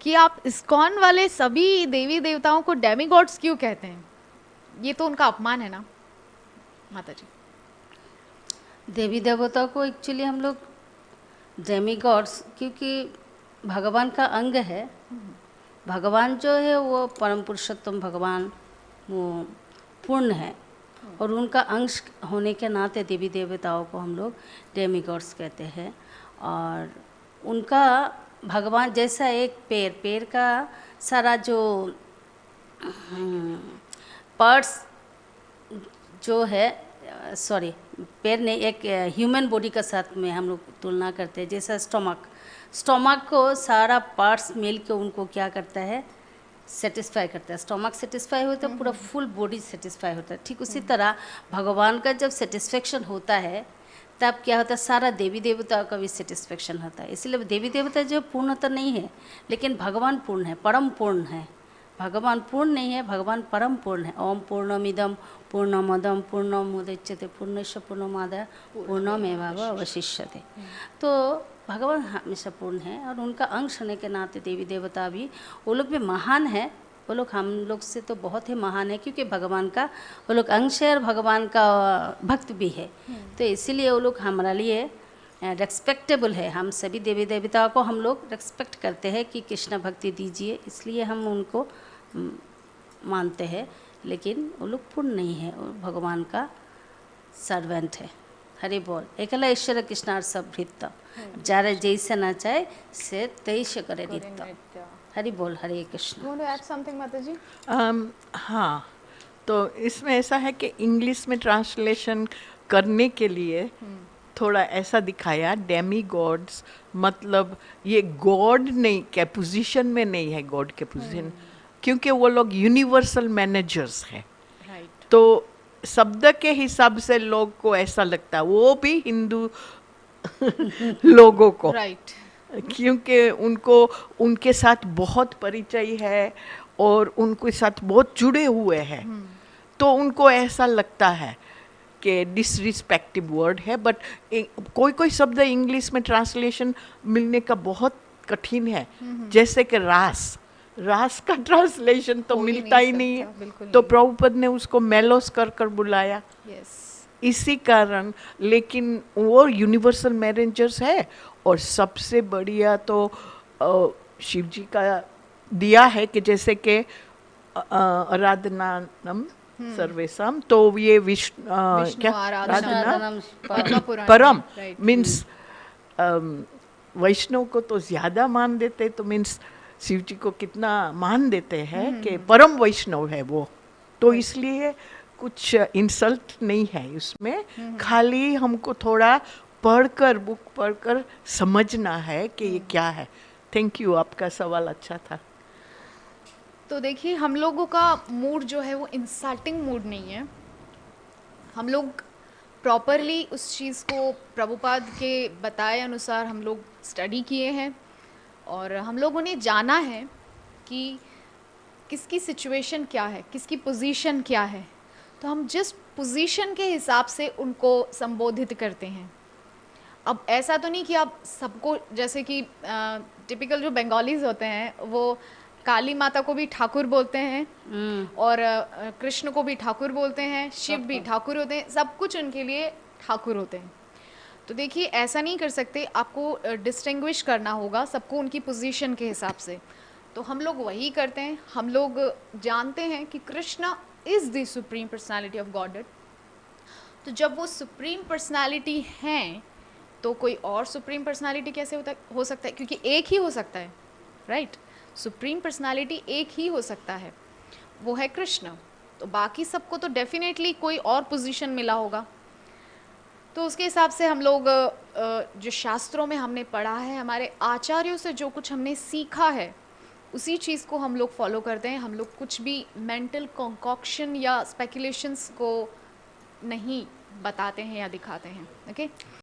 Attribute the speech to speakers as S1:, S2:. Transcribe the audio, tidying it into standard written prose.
S1: कि आप इस्कॉन वाले सभी देवी देवताओं को डेमीगॉड्स क्यों कहते हैं? ये तो उनका अपमान है ना माता जी।
S2: देवी देवताओं को एक्चुअली हम लोग डेमीगॉड्स, क्योंकि भगवान का अंग है। भगवान जो है वो परम पुरुषोत्तम भगवान, वो पूर्ण है, और उनका अंश होने के नाते देवी देवताओं को हम लोग डेमीगॉड्स कहते हैं। और उनका भगवान जैसा एक पैर का सारा जो पार्ट्स जो है, सॉरी पैर नहीं, एक ह्यूमन बॉडी का साथ में हम लोग तुलना करते हैं। जैसा स्टोमक को सारा पार्ट्स मिल के उनको क्या करता है, सेटिस्फाई करता है। स्टोमक सेटिस्फाई होता है, पूरा फुल बॉडी सेटिस्फाई होता है। ठीक उसी तरह भगवान का जब सेटिस्फेक्शन होता है तब क्या होता है, सारा देवी देवताओं का भी सेटिस्फेक्शन होता है। इसलिए देवी देवता जो पूर्णता नहीं है, लेकिन भगवान पूर्ण है, परम पूर्ण है। भगवान पूर्ण नहीं है, भगवान परम पूर्ण है। ओम पूर्णमिदम पूर्णमदम पूर्णमुदच्यते पूर्णस्य पूर्णमादाय पूर्णमेवावशिष्यते। तो भगवान हमेशा पूर्ण है, और उनका अंश होने के नाते देवी देवता भी, वो लोग भी महान है। वो लोग हम लोग से तो बहुत ही महान है, क्योंकि भगवान का वो लोग अंश है और भगवान का भक्त भी है। तो इसीलिए वो लोग हमारे लिए रेस्पेक्टेबल है। हम सभी देवी देवताओं को हम लोग रेस्पेक्ट करते हैं कि कृष्ण भक्ति दीजिए, इसलिए हम उनको मानते हैं। लेकिन वो लोग पूर्ण नहीं है, वो भगवान का सर्वेंट है। हरि बोल। एकला ईश्वर कृष्णार सब भृत्त जारे जैसे न चाहे से तेईस करे नित्य। हरि बोल, हरे Krishna.
S1: You want to add something, माता जी?
S3: हाँ, तो इसमें ऐसा है कि इंग्लिश में ट्रांसलेशन करने के लिए थोड़ा ऐसा दिखाया, डेमी गॉड्स मतलब ये गॉड नहीं के पोजीशन में नहीं है, गॉड के पोजीशन, क्योंकि वो लोग यूनिवर्सल मैनेजर्स हैं।
S1: राइट।
S3: तो शब्द के हिसाब से लोग को ऐसा लगता है, वो भी हिंदू लोगों को,
S1: राइट।
S3: क्योंकि उनको उनके साथ बहुत परिचय है और उनके साथ बहुत जुड़े हुए हैं, तो उनको ऐसा लगता है कि डिसरिस्पेक्टिव वर्ड है। बट कोई कोई शब्द इंग्लिश में ट्रांसलेशन मिलने का बहुत कठिन है, जैसे कि रास का ट्रांसलेशन तो
S1: हो ही
S3: मिलता
S1: नहीं
S3: ही नहीं
S1: सकता, बिल्कुल
S3: है। तो
S1: नहीं।
S3: प्रभुपद ने उसको मेलोस कर बुलाया,
S1: यस।
S3: इसी कारण। लेकिन वो यूनिवर्सल मैनेजर्स है, और सबसे बढ़िया तो शिव जी का दिया है कि जैसे कि आराधनानम सर्वेशम, तो ये
S1: विष्णु
S3: क्या
S1: आराधना
S3: आराधना
S1: पुराण
S3: परम
S1: में, राइट।
S3: मीन्स वैष्णव को तो ज्यादा मान देते, तो मीन्स शिव जी को कितना मान देते हैं कि परम वैष्णव है वो। तो इसलिए कुछ इंसल्ट नहीं है उसमें, खाली हमको थोड़ा पढ़कर, बुक पढ़कर समझना है कि ये क्या है। थैंक यू, आपका सवाल अच्छा था।
S1: तो देखिए, हम लोगों का मूड जो है वो इंसल्टिंग मूड नहीं है। हम लोग प्रॉपरली उस चीज़ को प्रभुपाद के बताए अनुसार हम लोग स्टडी किए हैं, और हम लोगों ने जाना है कि किसकी सिचुएशन क्या है, किसकी पोजीशन क्या है। तो हम जिस पोजीशन के हिसाब से उनको संबोधित करते हैं। अब ऐसा तो नहीं कि आप सबको, जैसे कि टिपिकल जो बंगालीज होते हैं वो काली माता को भी ठाकुर बोलते हैं, और कृष्ण को भी ठाकुर बोलते हैं, शिव भी ठाकुर होते हैं, सब कुछ उनके लिए ठाकुर होते हैं। तो देखिए, ऐसा नहीं कर सकते, आपको डिस्टिंग्विश करना होगा सबको उनकी पोजीशन के हिसाब से। तो हम लोग वही करते हैं। हम लोग जानते हैं कि Krishna is the supreme personality of godhead. तो जब वो सुप्रीम पर्सनालिटी हैं, तो कोई और सुप्रीम पर्सनालिटी कैसे हो सकता है? क्योंकि एक ही हो सकता है, राइट? सुप्रीम पर्सनालिटी एक ही हो सकता है, वो है कृष्ण। तो बाकी सबको तो डेफिनेटली कोई और पोजीशन मिला होगा। तो उसके हिसाब से हम लोग जो शास्त्रों में हमने पढ़ा है, हमारे आचार्यों से जो कुछ हमने सीखा है, उसी चीज़ को हम लोग फॉलो करते हैं। हम लोग कुछ भी मेंटल कॉन्कॉक्शन या स्पेकुलेशंस को नहीं बताते हैं या दिखाते हैं। ओके।